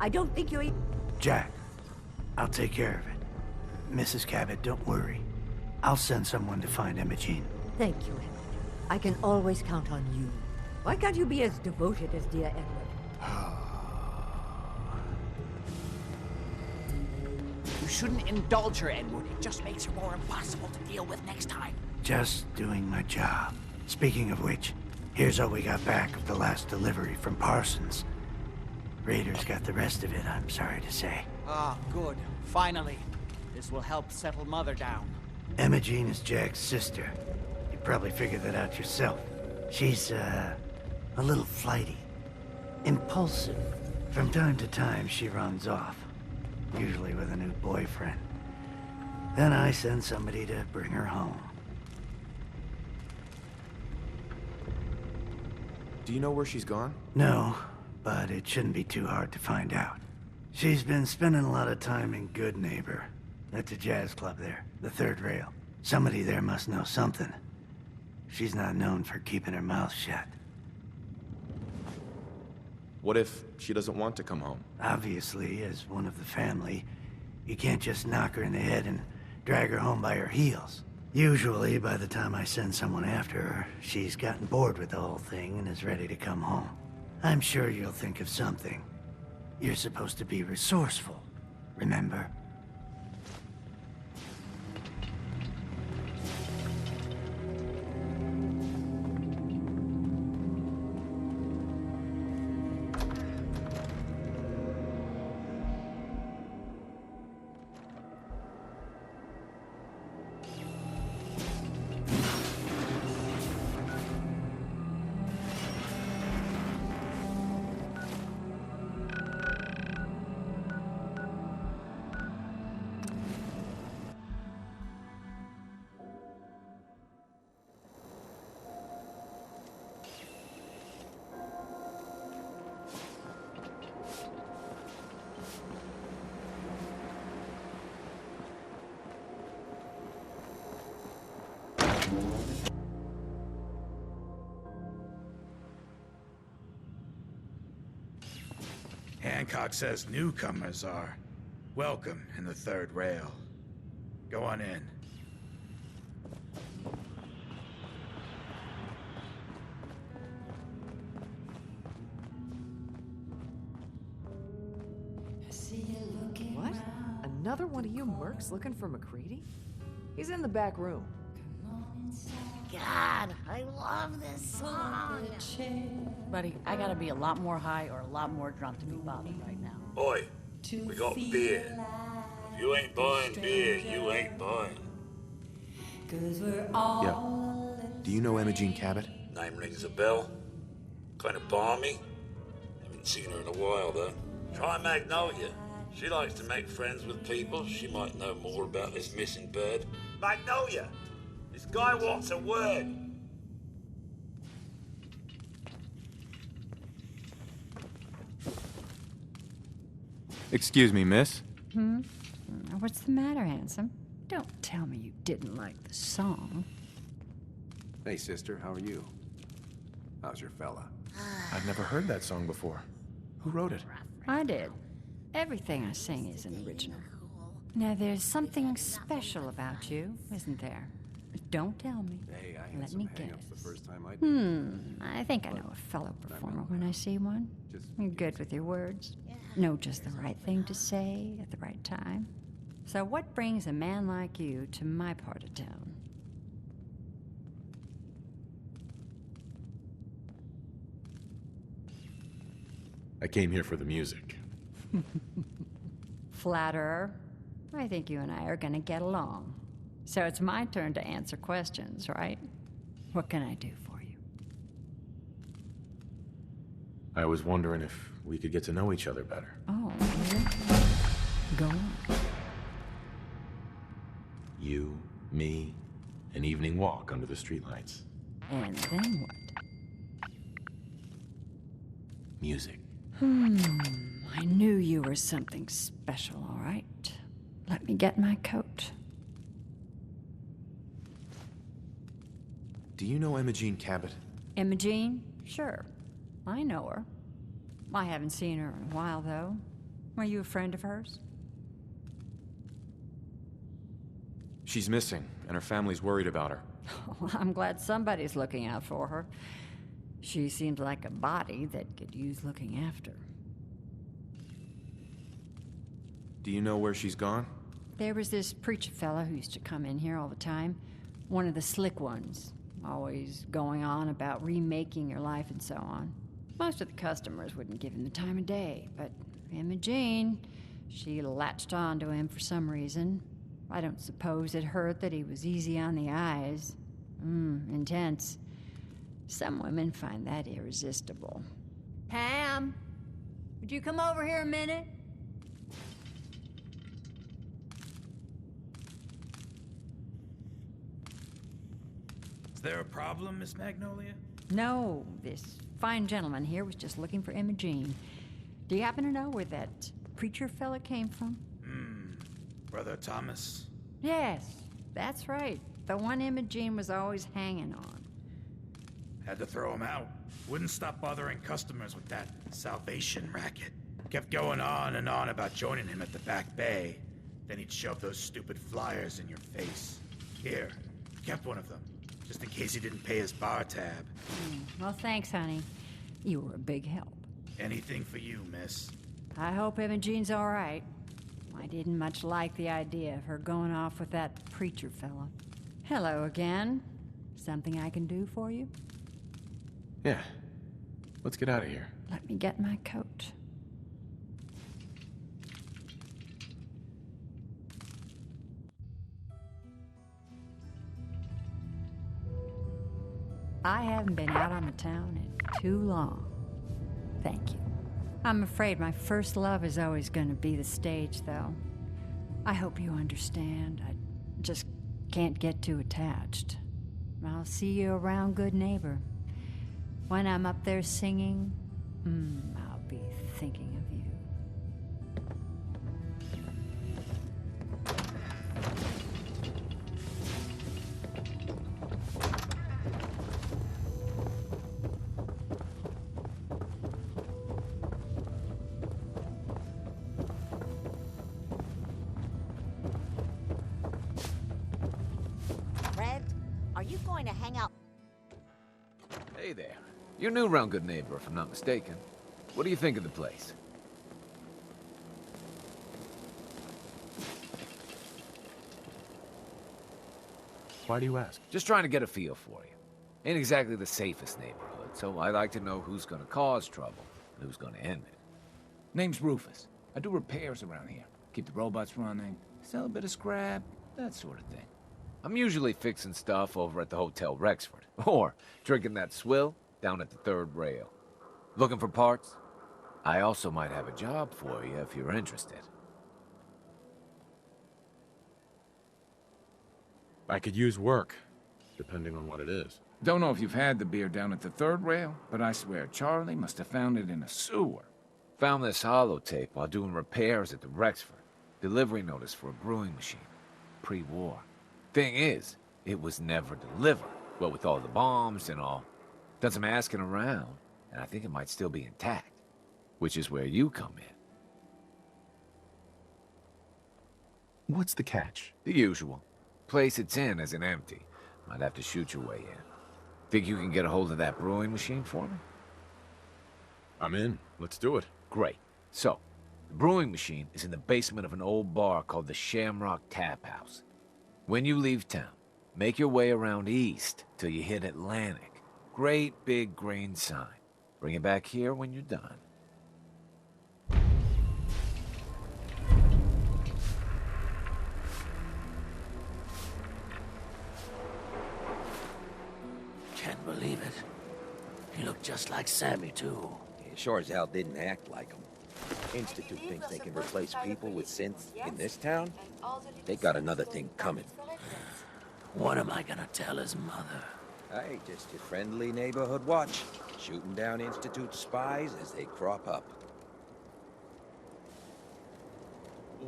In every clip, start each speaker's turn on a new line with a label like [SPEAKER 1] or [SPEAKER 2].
[SPEAKER 1] I don't think you...
[SPEAKER 2] Jack, I'll take care of it. Mrs. Cabot, don't worry. I'll send someone to find Emogene.
[SPEAKER 1] Thank you, Edward. I can always count on you. Why can't you be as devoted as dear Edward?
[SPEAKER 3] You shouldn't indulge her, Edward. It just makes her more impossible to deal with next time.
[SPEAKER 2] Just doing my job. Speaking of which, here's all we got back of the last delivery from Parsons. Raiders got the rest of it, I'm sorry to say.
[SPEAKER 3] Ah, good. Finally. This will help settle Mother down.
[SPEAKER 2] Emogene is Jack's sister. You probably figured that out yourself. She's, a little flighty. Impulsive. From time to time, she runs off. Usually with a new boyfriend. Then I send somebody to bring her home.
[SPEAKER 4] Do you know where she's gone?
[SPEAKER 2] No, but it shouldn't be too hard to find out. She's been spending a lot of time in Good Neighbor. That's a jazz club there, the third rail. Somebody there must know something. She's not known for keeping her mouth shut.
[SPEAKER 4] What if she doesn't want to come home?
[SPEAKER 2] Obviously, as one of the family, you can't just knock her in the head and drag her home by her heels. Usually, by the time I send someone after her, she's gotten bored with the whole thing and is ready to come home. I'm sure you'll think of something. You're supposed to be resourceful, remember?
[SPEAKER 5] Hancock says newcomers are welcome in the third rail. Go on in.
[SPEAKER 6] What? Another one of you mercs looking for McCready? He's in the back room.
[SPEAKER 7] God, I love this song.
[SPEAKER 8] Buddy, I gotta be a lot more high or a lot more drunk to be bothered right now.
[SPEAKER 9] Oi, we got beer. If you ain't buying beer, you ain't buying.
[SPEAKER 4] Yeah. Do you know Emogene Cabot?
[SPEAKER 9] Name rings a bell. Kind of balmy. Haven't seen her in a while, though. Try Magnolia. She likes to make friends with people. She might know more about this missing bird. Magnolia! This guy wants a word.
[SPEAKER 4] Excuse me, miss.
[SPEAKER 10] What's the matter, handsome? Don't tell me you didn't like the song.
[SPEAKER 11] Hey, sister, how are you? How's your fella?
[SPEAKER 4] I've never heard that song before. Who wrote it?
[SPEAKER 10] I did. Everything I sing is an original. Now, there's something special about you, isn't there? Don't tell me.
[SPEAKER 11] Hey, I had
[SPEAKER 10] Let
[SPEAKER 11] some
[SPEAKER 10] me
[SPEAKER 11] hang-ups
[SPEAKER 10] guess.
[SPEAKER 11] the first time I did.
[SPEAKER 10] I think I know a fellow performer when I see one. You're good with your words. Know just the right thing to say at the right time. So what brings a man like you to my part of town?
[SPEAKER 4] I came here for the music.
[SPEAKER 10] Flatterer. I think you and I are gonna get along. So it's my turn to answer questions, right? What can I do for you?
[SPEAKER 4] I was wondering if we could get to know each other better.
[SPEAKER 10] Oh, really? Go on.
[SPEAKER 4] You, me, an evening walk under the streetlights.
[SPEAKER 10] And then what?
[SPEAKER 4] Music.
[SPEAKER 10] I knew you were something special, all right. Let me get my coat.
[SPEAKER 4] Do you know Emogene Cabot?
[SPEAKER 10] Emogene? Sure. I know her. I haven't seen her in a while, though. Were you a friend of hers?
[SPEAKER 12] She's missing, and her family's worried about her.
[SPEAKER 10] Well, I'm glad somebody's looking out for her. She seems like a body that could use looking after.
[SPEAKER 12] Do you know where she's gone?
[SPEAKER 10] There was this preacher fella who used to come in here all the time. One of the slick ones. Always going on about remaking your life and so on. Most of the customers wouldn't give him the time of day, but Emogene, she latched on to him for some reason. I don't suppose it hurt that he was easy on the eyes. Intense. Some women find that irresistible.
[SPEAKER 1] Pam, would you come over here a minute?
[SPEAKER 5] Is there a problem, Miss Magnolia?
[SPEAKER 10] No, this fine gentleman here was just looking for Emogene. Do you happen to know where that preacher fella came from?
[SPEAKER 5] Brother Thomas?
[SPEAKER 10] Yes, that's right. The one Emogene was always hanging on.
[SPEAKER 5] Had to throw him out. Wouldn't stop bothering customers with that salvation racket. Kept going on and on about joining him at the back bay. Then he'd shove those stupid flyers in your face. Here, kept one of them, just in case he didn't pay his bar tab.
[SPEAKER 10] Well, thanks, honey. You were a big help.
[SPEAKER 5] Anything for you, miss.
[SPEAKER 10] I hope Emogene's all right. I didn't much like the idea of her going off with that preacher fella. Hello again. Something I can do for you?
[SPEAKER 4] Yeah. Let's get out of here.
[SPEAKER 10] Let me get my coat. I haven't been out on the town in too long. Thank you. I'm afraid my first love is always going to be the stage, though. I hope you understand. I just can't get too attached. I'll see you around, good neighbor. When I'm up there singing, I'll be thinking of you.
[SPEAKER 3] Red, are you going to hang out?
[SPEAKER 13] Hey there. You're new around good neighbor, if I'm not mistaken. What do you think of the place?
[SPEAKER 4] Why do you ask?
[SPEAKER 13] Just trying to get a feel for you. Ain't exactly the safest neighborhood, so I like to know who's gonna cause trouble and who's gonna end it.
[SPEAKER 14] Name's Rufus. I do repairs around here. Keep the robots running, sell a bit of scrap, that sort of thing.
[SPEAKER 13] I'm usually fixing stuff over at the Hotel Rexford, or drinking that swill down at the third rail. Looking for parts? I also might have a job for you if you're interested.
[SPEAKER 4] I could use work, depending on what it is.
[SPEAKER 14] Don't know if you've had the beer down at the third rail, but I swear Charlie must have found it in a sewer.
[SPEAKER 13] Found this holotape while doing repairs at the Rexford. Delivery notice for a brewing machine. Pre-war. Thing is, it was never delivered. Well, with all the bombs and all. Done some asking around, and I think it might still be intact. Which is where you come in.
[SPEAKER 4] What's the catch?
[SPEAKER 13] The usual. Place it's in isn't empty. Might have to shoot your way in. Think you can get a hold of that brewing machine for me?
[SPEAKER 4] I'm in. Let's do it.
[SPEAKER 13] Great. So, the brewing machine is in the basement of an old bar called the Shamrock Tap House. When you leave town, make your way around east till you hit Atlantic. Great big green sign. Bring it back here when you're done.
[SPEAKER 2] Can't believe it. He looked just like Sammy, too.
[SPEAKER 15] He sure as hell didn't act like him. Institute thinks they can replace people with synths in this town? They got another thing coming.
[SPEAKER 2] What am I gonna tell his mother?
[SPEAKER 15] Hey, just your friendly neighborhood watch. Shooting down Institute spies as they crop up.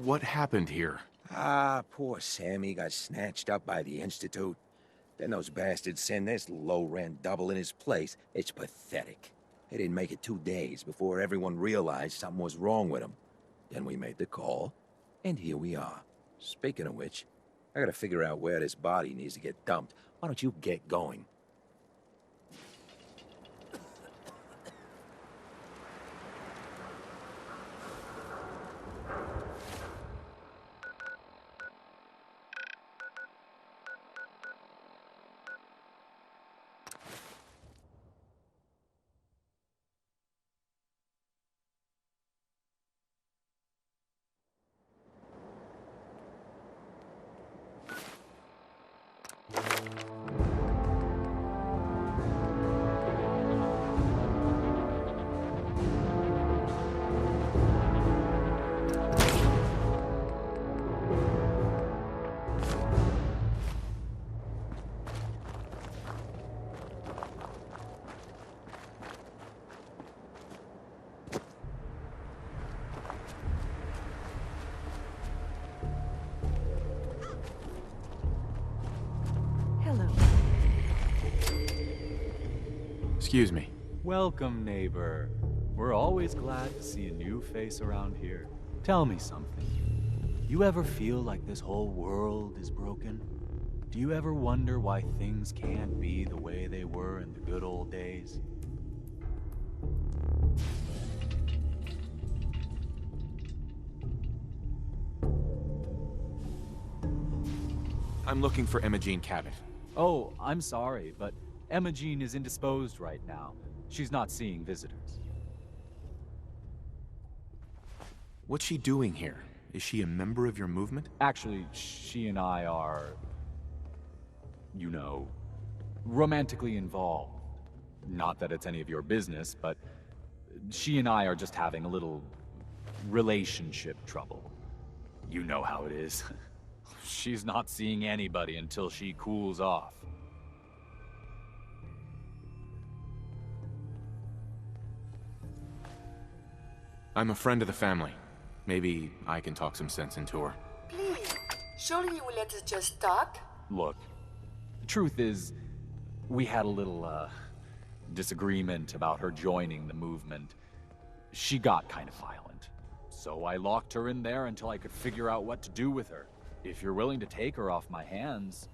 [SPEAKER 4] What happened here?
[SPEAKER 15] Ah, poor Sammy got snatched up by the Institute. Then those bastards send this low-rent double in his place. It's pathetic. They didn't make it 2 days before everyone realized something was wrong with him. Then we made the call, and here we are. Speaking of which, I gotta figure out where this body needs to get dumped. Why don't you get going?
[SPEAKER 12] Excuse me.
[SPEAKER 16] Welcome, neighbor. We're always glad to see a new face around here. Tell me something. You ever feel like this whole world is broken? Do you ever wonder why things can't be the way they were in the good old days?
[SPEAKER 12] I'm looking for Emogene Cabot.
[SPEAKER 16] Oh, I'm sorry, but Emogene is indisposed right now. She's not seeing visitors.
[SPEAKER 12] What's she doing here? Is she a member of your movement?
[SPEAKER 16] Actually, she and I are, you know, romantically involved. Not that it's any of your business, but she and I are just having a little relationship trouble. You know how it is. She's not seeing anybody until she cools off.
[SPEAKER 12] I'm a friend of the family. Maybe I can talk some sense into her.
[SPEAKER 17] Please, surely you will let us just talk?
[SPEAKER 16] Look, the truth is, we had a little, disagreement about her joining the movement. She got kind of violent. So I locked her in there until I could figure out what to do with her. If you're willing to take her off my hands,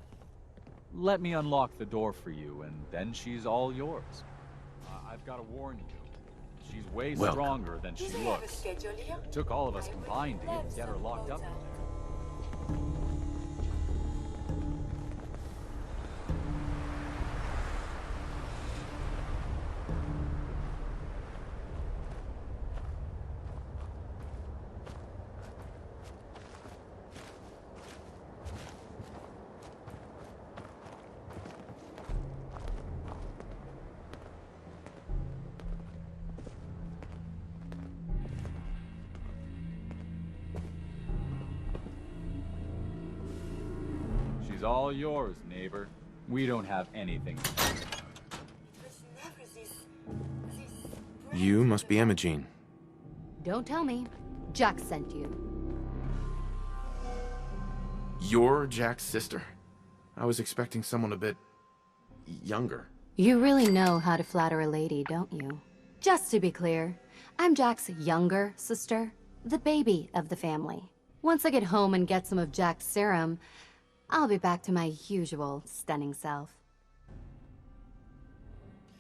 [SPEAKER 16] let me unlock the door for you, and then she's all yours. I've got to warn you. She's way stronger than she looks. It took all of us combined to even get her locked up in there. She's all yours, neighbor. We don't have anything.
[SPEAKER 12] You must be Emogene.
[SPEAKER 18] Don't tell me. Jack sent you.
[SPEAKER 12] You're Jack's sister? I was expecting someone a bit younger.
[SPEAKER 18] You really know how to flatter a lady, don't you? Just to be clear, I'm Jack's younger sister, the baby of the family. Once I get home and get some of Jack's serum, I'll be back to my usual stunning self.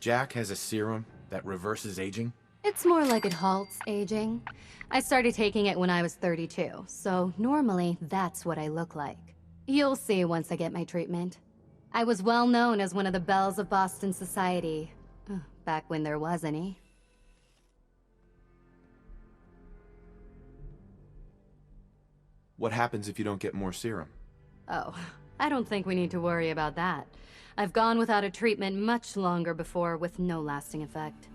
[SPEAKER 12] Jack has a serum that reverses aging?
[SPEAKER 18] It's more like it halts aging. I started taking it when I was 32, so normally that's what I look like. You'll see once I get my treatment. I was well known as one of the belles of Boston society, back when there was any.
[SPEAKER 12] What happens if you don't get more serum?
[SPEAKER 18] Oh, I don't think we need to worry about that. I've gone without a treatment much longer before with no lasting effect.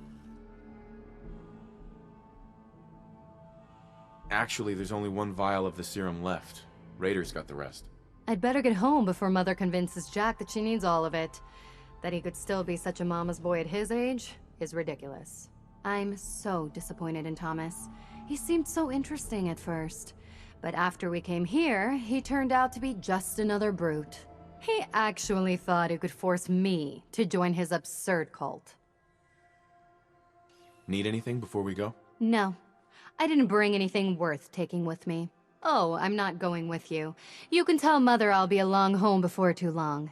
[SPEAKER 12] Actually, there's only one vial of the serum left. Raiders got the rest.
[SPEAKER 18] I'd better get home before Mother convinces Jack that she needs all of it. That he could still be such a mama's boy at his age is ridiculous. I'm so disappointed in Thomas. He seemed so interesting at first. But after we came here, he turned out to be just another brute. He actually thought he could force me to join his absurd cult.
[SPEAKER 12] Need anything before we go?
[SPEAKER 18] No. I didn't bring anything worth taking with me. Oh, I'm not going with you. You can tell Mother I'll be along home before too long.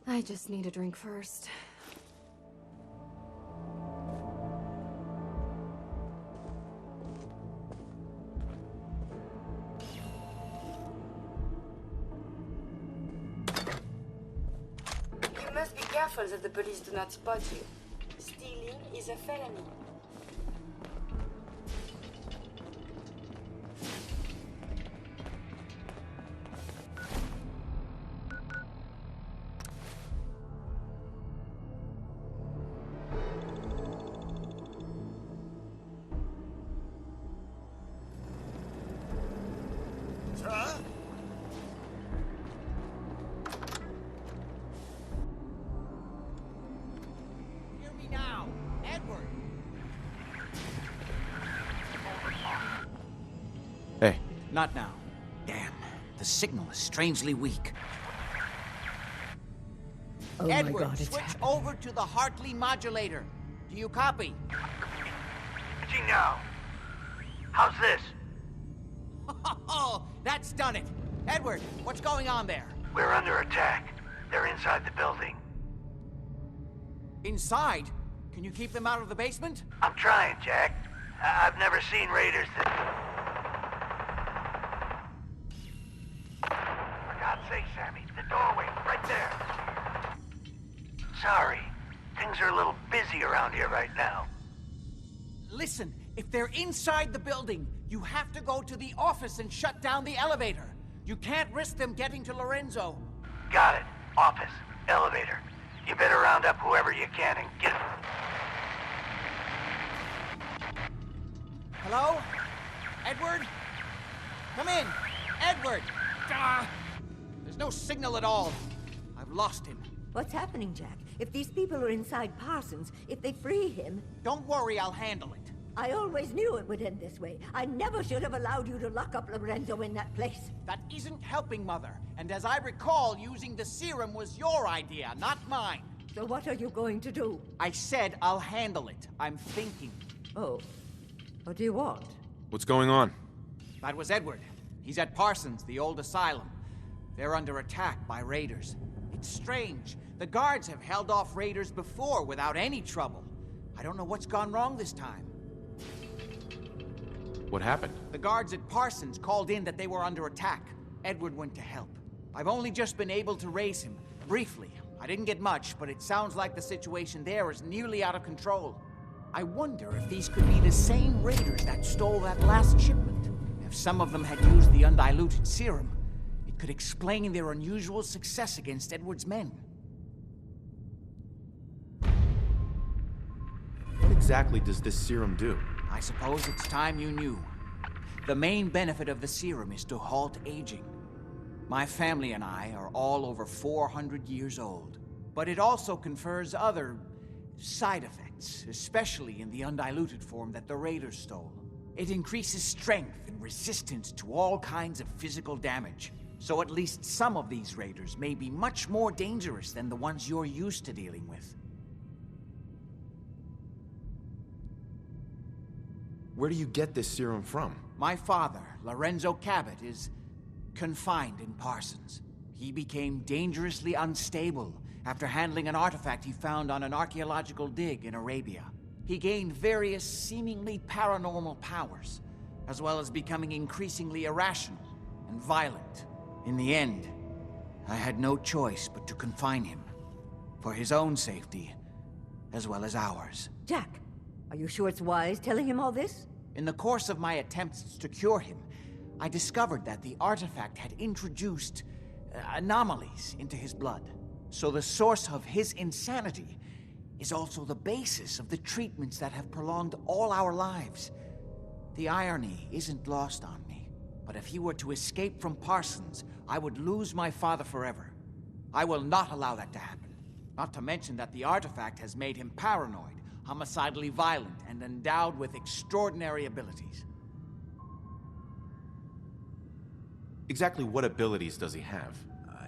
[SPEAKER 18] I just need a drink first.
[SPEAKER 17] You must be careful that the police do not spot you. Stealing is a felony.
[SPEAKER 12] Hey.
[SPEAKER 3] Not now. Damn, the signal is strangely weak.
[SPEAKER 1] Oh
[SPEAKER 3] Edward,
[SPEAKER 1] my God, it's
[SPEAKER 3] switch
[SPEAKER 1] happening.
[SPEAKER 3] over to the Hartley modulator. Do you copy?
[SPEAKER 2] Gee, now. How's this?
[SPEAKER 3] Oh, that's done it. Edward, what's going on there?
[SPEAKER 2] We're under attack. They're inside the building.
[SPEAKER 3] Inside? Can you keep them out of the basement?
[SPEAKER 2] I'm trying, Jack. I've never seen raiders that... For God's sake, Sammy, the doorway, right there. Sorry. Things are a little busy around here right now.
[SPEAKER 3] Listen, if they're inside the building, you have to go to the office and shut down the elevator. You can't risk them getting to Lorenzo.
[SPEAKER 2] Got it. Office. Elevator. You better round up whoever you can and get...
[SPEAKER 3] Hello? Edward? Come in. Edward! Ah, there's no signal at all. I've lost him.
[SPEAKER 1] What's happening, Jack? If these people are inside Parsons, if they free him...
[SPEAKER 3] Don't worry, I'll handle it.
[SPEAKER 1] I always knew it would end this way. I never should have allowed you to lock up Lorenzo in that place.
[SPEAKER 3] That isn't helping, Mother. And as I recall, using the serum was your idea, not mine.
[SPEAKER 1] So what are you going to do?
[SPEAKER 3] I said I'll handle it. I'm thinking.
[SPEAKER 1] Oh. What do you want?
[SPEAKER 12] What's going on?
[SPEAKER 3] That was Edward. He's at Parsons, the old asylum. They're under attack by raiders. It's strange. The guards have held off raiders before without any trouble. I don't know what's gone wrong this time.
[SPEAKER 12] What happened?
[SPEAKER 3] The guards at Parsons called in that they were under attack. Edward went to help. I've only just been able to raise him, briefly. I didn't get much, but it sounds like the situation there is nearly out of control. I wonder if these could be the same raiders that stole that last shipment. If some of them had used the undiluted serum, it could explain their unusual success against Edward's men.
[SPEAKER 12] What exactly does this serum do?
[SPEAKER 3] I suppose it's time you knew. The main benefit of the serum is to halt aging. My family and I are all over 400 years old. But it also confers other side effects, especially in the undiluted form that the raiders stole. It increases strength and resistance to all kinds of physical damage. So at least some of these raiders may be much more dangerous than the ones you're used to dealing with.
[SPEAKER 12] Where do you get this serum from?
[SPEAKER 3] My father, Lorenzo Cabot, is confined in Parsons. He became dangerously unstable after handling an artifact he found on an archaeological dig in Arabia. He gained various seemingly paranormal powers, as well as becoming increasingly irrational and violent. In the end, I had no choice but to confine him, for his own safety, as well as ours.
[SPEAKER 1] Jack, are you sure it's wise telling him all this?
[SPEAKER 3] In the course of my attempts to cure him, I discovered that the artifact had introduced anomalies into his blood. So the source of his insanity is also the basis of the treatments that have prolonged all our lives. The irony isn't lost on me, but if he were to escape from Parsons, I would lose my father forever. I will not allow that to happen. Not to mention that the artifact has made him paranoid, homicidally violent, and endowed with extraordinary abilities.
[SPEAKER 12] Exactly what abilities does he have?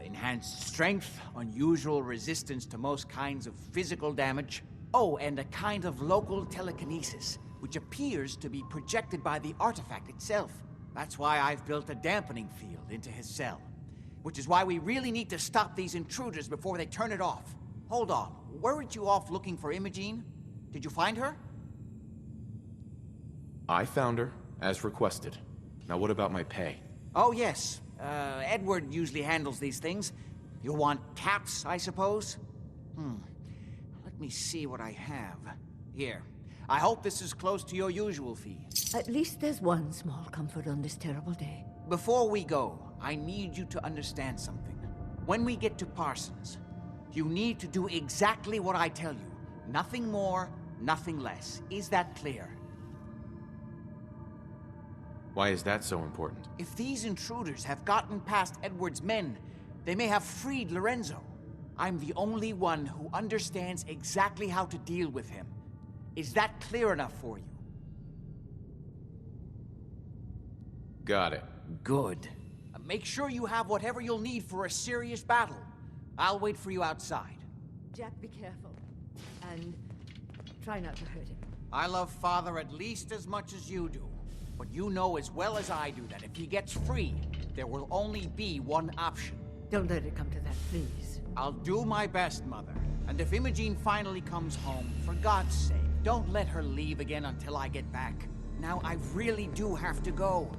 [SPEAKER 3] Enhanced strength, unusual resistance to most kinds of physical damage. Oh, and a kind of local telekinesis, which appears to be projected by the artifact itself. That's why I've built a dampening field into his cell. Which is why we really need to stop these intruders before they turn it off. Hold on, weren't you off looking for Emogene? Did you find her?
[SPEAKER 12] I found her, as requested. Now what about my pay?
[SPEAKER 3] Oh yes, Edward usually handles these things. You'll want caps, I suppose? Let me see what I have. Here, I hope this is close to your usual fee.
[SPEAKER 1] At least there's one small comfort on this terrible day.
[SPEAKER 3] Before we go, I need you to understand something. When we get to Parsons, you need to do exactly what I tell you. Nothing more, nothing less. Is that clear?
[SPEAKER 12] Why is that so important?
[SPEAKER 3] If these intruders have gotten past Edward's men, they may have freed Lorenzo. I'm the only one who understands exactly how to deal with him. Is that clear enough for you?
[SPEAKER 12] Got it.
[SPEAKER 3] Good. Make sure you have whatever you'll need for a serious battle. I'll wait for you outside.
[SPEAKER 1] Jack, be careful. And try not to hurt him.
[SPEAKER 3] I love Father at least as much as you do. But you know as well as I do that if he gets free, there will only be one option.
[SPEAKER 1] Don't let it come to that, please.
[SPEAKER 3] I'll do my best, Mother. And if Emogene finally comes home, for God's sake, don't let her leave again until I get back. Now, I really do have to go.